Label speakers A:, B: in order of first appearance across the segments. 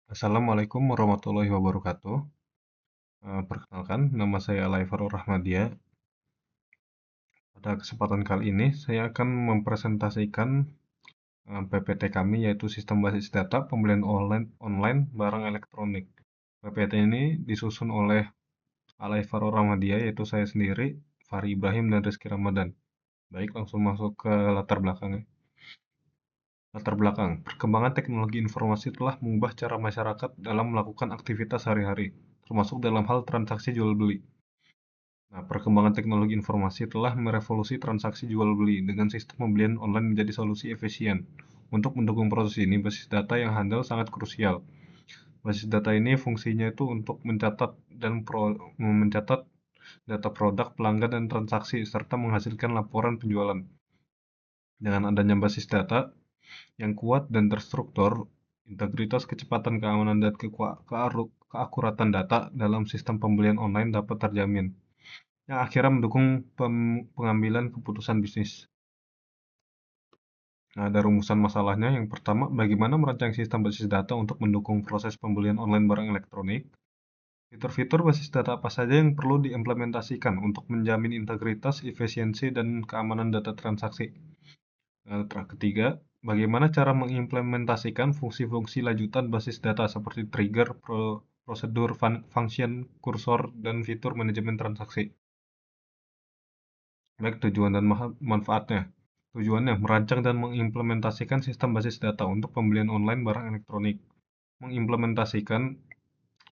A: Assalamualaikum warahmatullahi wabarakatuh. Perkenalkan, nama saya Alaifarul Rahmadia. Pada kesempatan kali ini, saya akan mempresentasikan PPT kami, yaitu Sistem Basis Data Pembelian Online Barang Elektronik. PPT ini disusun oleh Alaifarul Rahmadia, yaitu saya sendiri, Fahri Ibrahim, dan Rizky Ramadan. Baik, langsung masuk ke latar belakangnya. Latar belakang, perkembangan teknologi informasi telah mengubah cara masyarakat dalam melakukan aktivitas sehari-hari, termasuk dalam hal transaksi jual-beli. Nah, perkembangan teknologi informasi telah merevolusi transaksi jual-beli dengan sistem pembelian online menjadi solusi efisien. Untuk mendukung proses ini, basis data yang handal sangat krusial. Basis data ini fungsinya itu untuk mencatat data produk, pelanggan, dan transaksi, serta menghasilkan laporan penjualan. Dengan adanya basis data yang kuat dan terstruktur, integritas, kecepatan, keamanan, dan keakuratan data dalam sistem pembelian online dapat terjamin, yang akhirnya mendukung pengambilan keputusan bisnis. Nah, ada rumusan masalahnya. Yang pertama, bagaimana merancang sistem basis data untuk mendukung proses pembelian online barang elektronik? Fitur-fitur basis data apa saja yang perlu diimplementasikan untuk menjamin integritas, efisiensi, dan keamanan data transaksi? Ketiga, bagaimana cara mengimplementasikan fungsi-fungsi lanjutan basis data seperti trigger, prosedur, function, kursor, dan fitur manajemen transaksi? Baik, tujuan dan manfaatnya. Tujuannya, merancang dan mengimplementasikan sistem basis data untuk pembelian online barang elektronik. Mengimplementasikan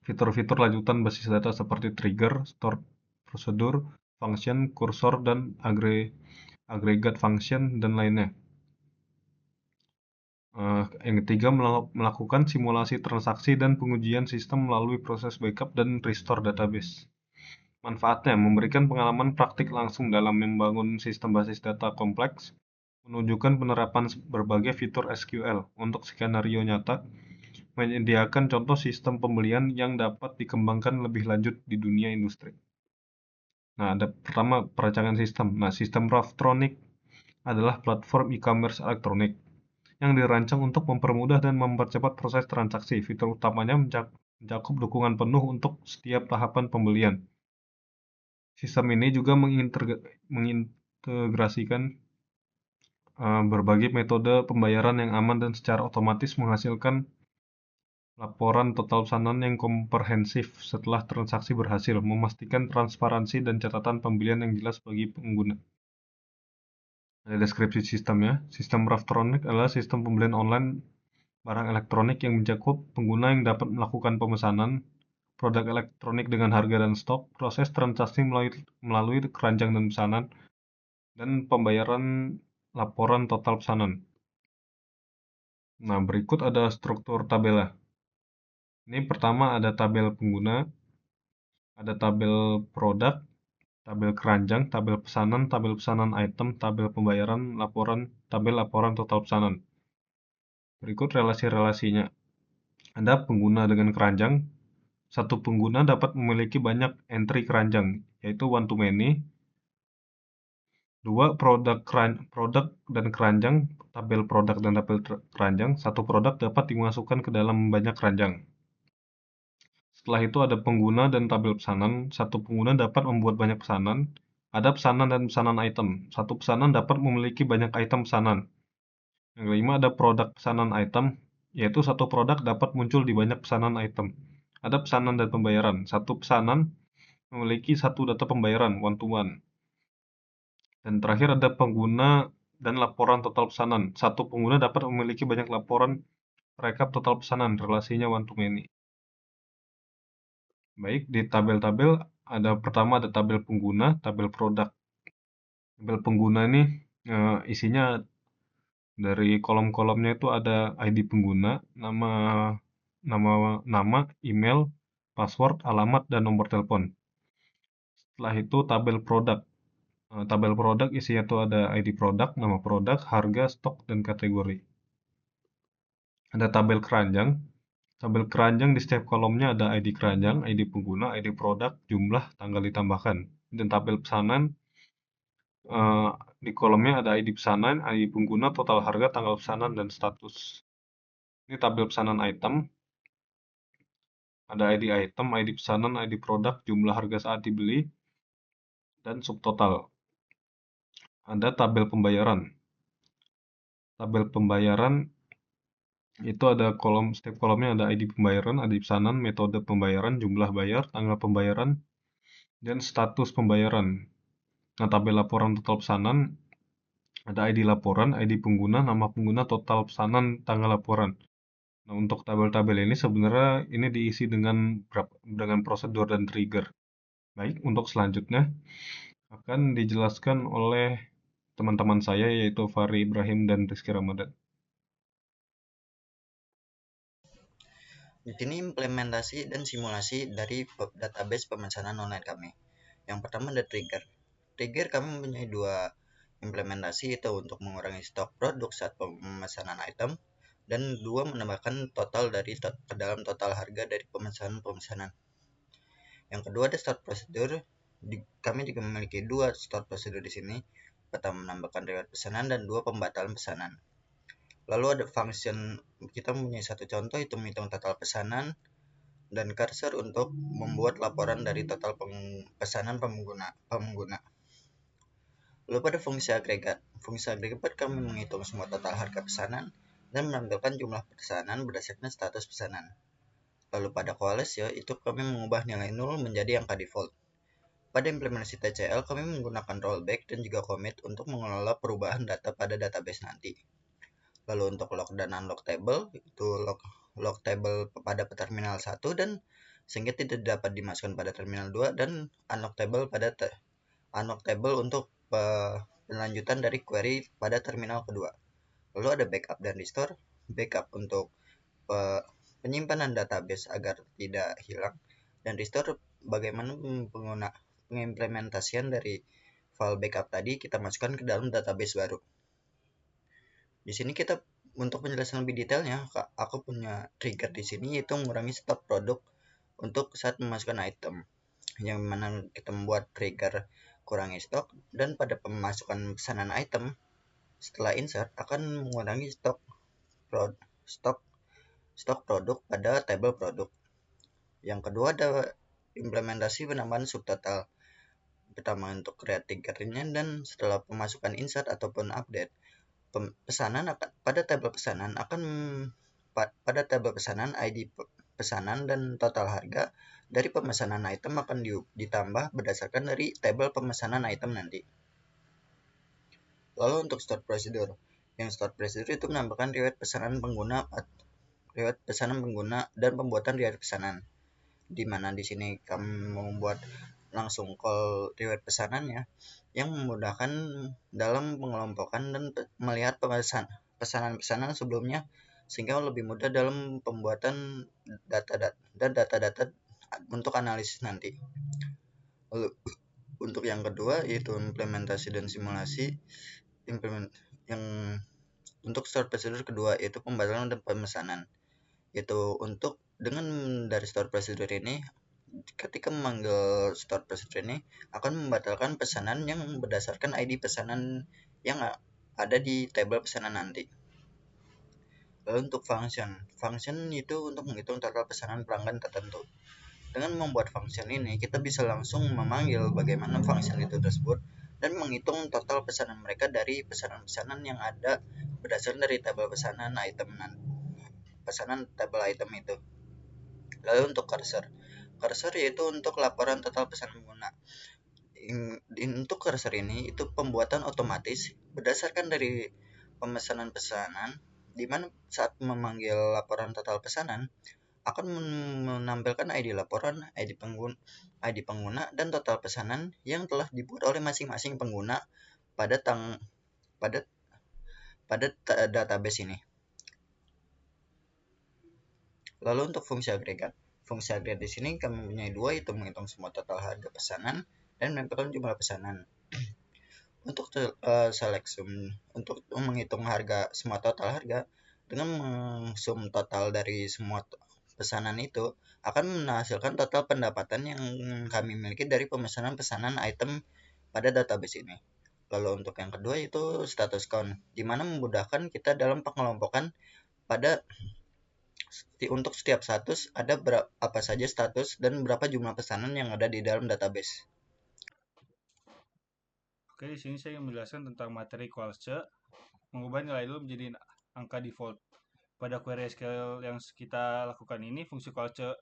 A: fitur-fitur lanjutan basis data seperti trigger, store prosedur, function, kursor, dan agregat function, dan lainnya. Yang ketiga, melakukan simulasi transaksi dan pengujian sistem melalui proses backup dan restore database. Manfaatnya, memberikan pengalaman praktik langsung dalam membangun sistem basis data kompleks, menunjukkan penerapan berbagai fitur SQL untuk skenario nyata, menyediakan contoh sistem pembelian yang dapat dikembangkan lebih lanjut di dunia industri. Nah, ada pertama perancangan sistem. Nah, sistem Raftronic adalah platform e-commerce elektronik yang dirancang untuk mempermudah dan mempercepat proses transaksi. Fitur utamanya mencakup dukungan penuh untuk setiap tahapan pembelian. Sistem ini juga mengintegrasikan berbagai metode pembayaran yang aman dan secara otomatis menghasilkan laporan total pesanan yang komprehensif setelah transaksi berhasil, memastikan transparansi dan catatan pembelian yang jelas bagi pengguna. Ada deskripsi sistemnya. Sistem Raftronic adalah sistem pembelian online barang elektronik yang mencakup pengguna yang dapat melakukan pemesanan produk elektronik dengan harga dan stok, proses transaksi melalui keranjang dan pesanan, dan pembayaran laporan total pesanan. Nah, berikut ada struktur tabelnya. Ini pertama ada tabel pengguna, ada tabel produk, tabel keranjang, tabel pesanan item, tabel pembayaran, tabel laporan total pesanan. Berikut relasi-relasinya. Ada pengguna dengan keranjang. Satu pengguna dapat memiliki banyak entry keranjang, yaitu one to many. Dua, produk dan keranjang, tabel produk dan tabel keranjang. Satu produk dapat dimasukkan ke dalam banyak keranjang. Setelah itu ada pengguna dan tabel pesanan. Satu pengguna dapat membuat banyak pesanan. Ada pesanan dan pesanan item. Satu pesanan dapat memiliki banyak item pesanan. Yang kelima ada produk pesanan item, yaitu satu produk dapat muncul di banyak pesanan item. Ada pesanan dan pembayaran. Satu pesanan memiliki satu data pembayaran one to one. Dan terakhir ada pengguna dan laporan total pesanan. Satu pengguna dapat memiliki banyak laporan rekap total pesanan, relasinya one to many. Baik, di tabel-tabel pertama ada tabel pengguna, tabel produk. Tabel pengguna ini isinya dari kolom-kolomnya itu ada ID pengguna, nama, email, password, alamat, dan nomor telepon. Setelah itu tabel produk. Tabel produk isinya itu ada ID produk, nama produk, harga, stok, dan kategori. Ada tabel keranjang. Tabel keranjang di setiap kolomnya ada ID keranjang, ID pengguna, ID produk, jumlah, tanggal ditambahkan. Dan tabel pesanan di kolomnya ada ID pesanan, ID pengguna, total harga, tanggal pesanan, dan status. Ini tabel pesanan item. Ada ID item, ID pesanan, ID produk, jumlah harga saat dibeli, dan subtotal. Ada tabel pembayaran. Tabel pembayaran itu ada setiap kolomnya ada ID pembayaran, ID pesanan, metode pembayaran, jumlah bayar, tanggal pembayaran, dan status pembayaran. Nah, tabel laporan total pesanan ada ID laporan, ID pengguna, nama pengguna, total pesanan, tanggal laporan. Nah, untuk tabel-tabel ini sebenarnya ini diisi dengan prosedur dan trigger. Baik, untuk selanjutnya akan dijelaskan oleh teman-teman saya yaitu Fahri Ibrahim dan Rizky Ramadan.
B: Di sini implementasi dan simulasi dari database pemesanan online kami. Yang pertama ada trigger. Trigger kami mempunyai dua implementasi, itu untuk mengurangi stok produk saat pemesanan item, dan dua menambahkan total ke dalam total harga dari pemesanan. Yang kedua ada start procedure. Kami juga memiliki dua start procedure di sini. Pertama, menambahkan riwayat pesanan, dan dua, pembatalan pesanan. Lalu ada function, kita mempunyai satu contoh, itu menghitung total pesanan, dan cursor untuk membuat laporan dari total pesanan pengguna. Lalu pada fungsi agregat. Fungsi agregat kami menghitung semua total harga pesanan dan menampilkan jumlah pesanan berdasarkan status pesanan. Lalu pada coalesce itu kami mengubah nilai 0 menjadi angka default. Pada implementasi TCL kami menggunakan rollback dan juga commit untuk mengelola perubahan data pada database nanti. Lalu untuk lock dan unlock table, itu lock table pada terminal 1 dan sehingga tidak dapat dimasukkan pada terminal 2, dan unlock table untuk penlanjutan dari query pada terminal kedua. Lalu ada backup dan restore. Backup untuk penyimpanan database agar tidak hilang, dan restore bagaimana pengimplementasian dari file backup tadi kita masukkan ke dalam database baru. Di sini kita untuk penjelasan lebih detailnya, aku punya trigger di sini yaitu mengurangi stok produk untuk saat memasukkan item, yang mana kita membuat trigger kurangi stok, dan pada pemasukan pesanan item setelah insert akan mengurangi stok produk pada table produk. Yang kedua ada implementasi penambahan subtotal. Pertama untuk create triggernya, dan setelah pemasukan insert ataupun update, pesanan pada tabel pesanan ID pesanan dan total harga dari pemesanan item akan ditambah berdasarkan dari tabel pemesanan item nanti. Lalu untuk start procedure, yang start procedure itu menambahkan riwayat pesanan pengguna dan pembuatan riwayat pesanan, di mana di sini kami membuat langsung call riwayat pesanannya yang memudahkan dalam pengelompokan dan melihat pesanan-pesanan sebelumnya, sehingga lebih mudah dalam pembuatan data-data untuk analisis nanti. Lalu untuk yang kedua yaitu implementasi dan simulasi. Yang untuk start procedure kedua yaitu pembatalan dan pemesanan, yaitu untuk dengan dari start procedure ini, ketika memanggil start procedure ini akan membatalkan pesanan yang berdasarkan ID pesanan yang ada di tabel pesanan nanti. Lalu untuk function itu untuk menghitung total pesanan pelanggan tertentu. Dengan membuat function ini, kita bisa langsung memanggil bagaimana function itu tersebut dan menghitung total pesanan mereka dari pesanan-pesanan yang ada berdasarkan dari tabel pesanan tabel item itu. Lalu untuk cursor yaitu untuk laporan total pesanan pengguna. Untuk cursor ini itu pembuatan otomatis berdasarkan dari pesanan, di mana saat memanggil laporan total pesanan akan menampilkan ID laporan, ID pengguna, dan total pesanan yang telah dibuat oleh masing-masing pengguna pada database ini. Lalu untuk fungsi agregat. Fungsi agregat di sini kami mempunyai dua, yaitu menghitung semua total harga pesanan dan menentukan jumlah pesanan. Untuk select sum, untuk menghitung semua total harga dengan mengsum total dari semua pesanan itu akan menghasilkan total pendapatan yang kami miliki dari pesanan item pada database ini. Lalu untuk yang kedua itu status count, di mana memudahkan kita dalam pengelompokan pada Untuk setiap status ada apa saja status dan berapa jumlah pesanan yang ada di dalam database.
C: Oke, di sini saya menjelaskan tentang materi qualse, mengubah nilai nil menjadi angka default. Pada query SQL yang kita lakukan ini, fungsi qualse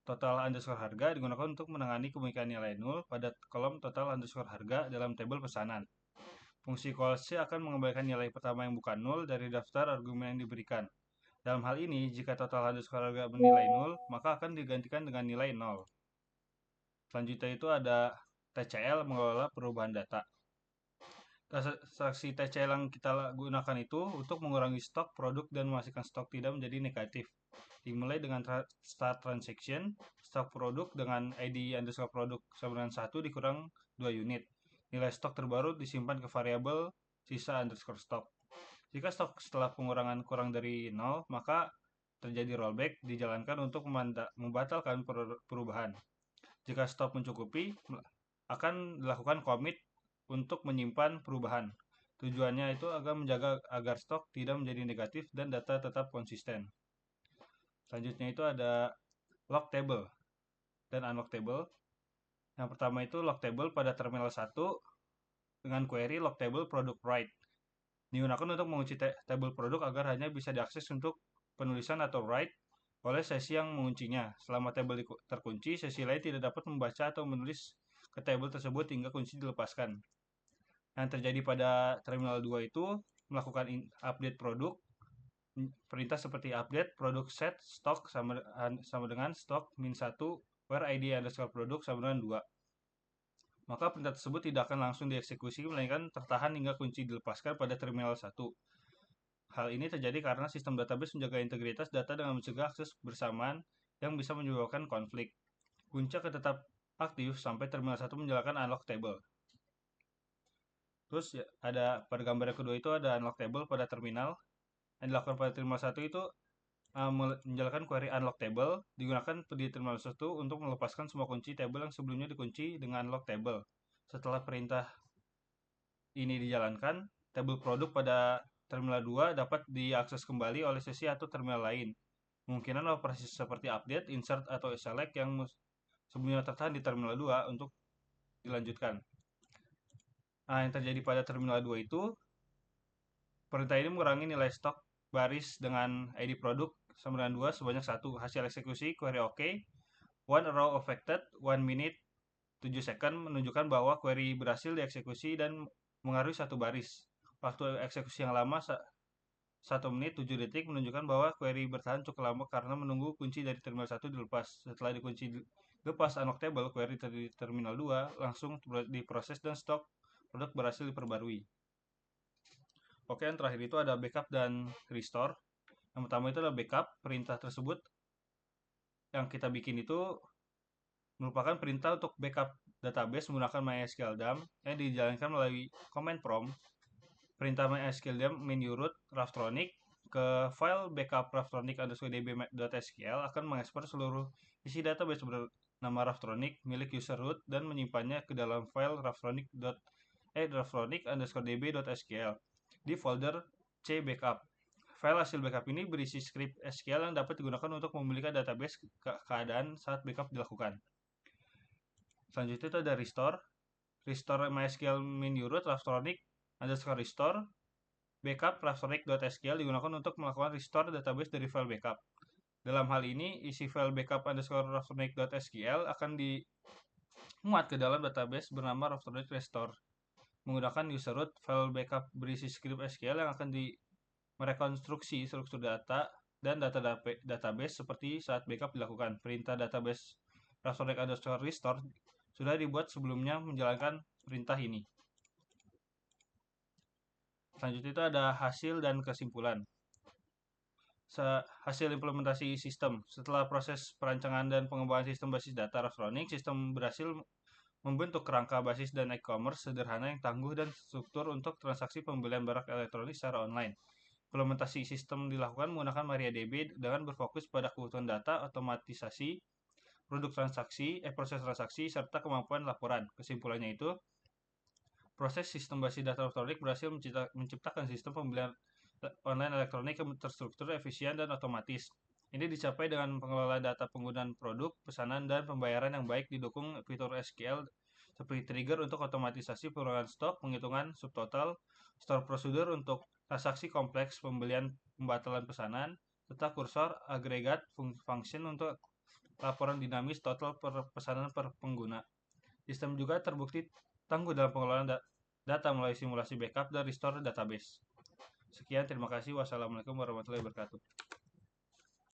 C: total underscore harga digunakan untuk menangani kemungkinan nilai nol pada kolom total underscore harga dalam tabel pesanan. Fungsi qualse akan mengembalikan nilai pertama yang bukan nol dari daftar argumen yang diberikan. Dalam hal ini, jika total underscore harga bernilai nol, maka akan digantikan dengan nilai nol. Selanjutnya itu ada TCL mengelola perubahan data. Transaksi TCL yang kita gunakan itu untuk mengurangi stok produk dan memastikan stok tidak menjadi negatif. Dimulai dengan start transaction, stok produk dengan ID underscore produk sama dengan 1 dikurang 2 unit. Nilai stok terbaru disimpan ke variabel sisa underscore stok. Jika stok setelah pengurangan kurang dari 0, maka terjadi rollback dijalankan untuk membatalkan perubahan. Jika stok mencukupi, akan dilakukan commit untuk menyimpan perubahan. Tujuannya itu agar menjaga agar stok tidak menjadi negatif dan data tetap konsisten. Selanjutnya itu ada lock table dan unlock table. Yang pertama itu lock table pada terminal 1 dengan query lock table product write. Digunakan untuk mengunci tabel produk agar hanya bisa diakses untuk penulisan atau write oleh sesi yang menguncinya. Selama tabel terkunci, sesi lain tidak dapat membaca atau menulis ke tabel tersebut hingga kunci dilepaskan. Yang terjadi pada terminal 2 itu melakukan update produk, perintah seperti update produk set stock sama dengan stock min 1 where id underscore produk sama dengan 2. Maka perintah tersebut tidak akan langsung dieksekusi, melainkan tertahan hingga kunci dilepaskan pada terminal 1. Hal ini terjadi karena sistem database menjaga integritas data dengan mencegah akses bersamaan yang bisa menyebabkan konflik. Kunci akan tetap aktif sampai terminal 1 menjalankan unlock table. Terus ya, ada pada gambar yang kedua itu ada unlock table pada terminal. Yang dilakukan pada terminal 1 itu menjalankan query unlock table digunakan di terminal 1 untuk melepaskan semua kunci table yang sebelumnya dikunci dengan unlock table. Setelah perintah ini dijalankan, tabel produk pada terminal 2 dapat diakses kembali oleh sesi atau terminal lain. Kemungkinan operasi seperti update, insert, atau select yang sebelumnya tertahan di terminal 2 untuk dilanjutkan. Nah, yang terjadi pada terminal 2 itu, perintah ini mengurangi nilai stok baris dengan ID produk sama dengan 2 sebanyak 1. Hasil eksekusi query OK, one row affected, 1 minute 7 second menunjukkan bahwa query berhasil dieksekusi dan mengaruhi satu baris. Waktu eksekusi yang lama 1 menit 7 detik menunjukkan bahwa query bertahan cukup lama karena menunggu kunci dari terminal 1 dilepas. Setelah dikunci lepas unlock table, query dari terminal 2 langsung diproses dan stok produk berhasil diperbarui. Oke, yang terakhir itu ada backup dan restore. Yang pertama itu adalah backup. Perintah tersebut yang kita bikin itu merupakan perintah untuk backup database menggunakan MySQL dump yang dijalankan melalui command prompt. Perintah MySQL dump menu root Raftronic ke file backup raftronic_db.sql akan mengekspor seluruh isi database bernama Raftronic milik user root dan menyimpannya ke dalam file raftronic_db.sql di folder C backup. File hasil backup ini berisi script SQL yang dapat digunakan untuk memulihkan database keadaan saat backup dilakukan. Selanjutnya itu ada restore. Restore MySQL menu root Raftronic_restore backup raftronic.sql digunakan untuk melakukan restore database dari file backup. Dalam hal ini, isi file backup raftronic.sql akan dimuat ke dalam database bernama raftronic restore. Menggunakan user root, file backup berisi script SQL yang akan merekonstruksi struktur data dan data database seperti saat backup dilakukan. Perintah database raftronic_restore sudah dibuat sebelumnya menjalankan perintah ini. Selanjutnya itu ada hasil dan kesimpulan. Hasil implementasi sistem. Setelah proses perancangan dan pengembangan sistem basis data Raftronic, sistem berhasil membentuk kerangka basis dan e-commerce sederhana yang tangguh dan struktur untuk transaksi pembelian barang elektronik secara online. Implementasi sistem dilakukan menggunakan MariaDB dengan berfokus pada kebutuhan data, otomatisasi, produk transaksi, proses transaksi, serta kemampuan laporan. Kesimpulannya itu, proses sistem basis data elektronik berhasil menciptakan sistem pembelian online elektronik yang terstruktur, efisien, dan otomatis. Ini dicapai dengan pengelolaan data penggunaan produk, pesanan, dan pembayaran yang baik didukung fitur SQL seperti trigger untuk otomatisasi penurunan stok, penghitungan subtotal, store prosedur untuk transaksi kompleks, pembelian pembatalan pesanan, serta kursor agregat function untuk laporan dinamis total per pesanan per pengguna. Sistem juga terbukti tangguh dalam pengelolaan data melalui simulasi backup dan restore database. Sekian, terima kasih. Wassalamualaikum warahmatullahi wabarakatuh.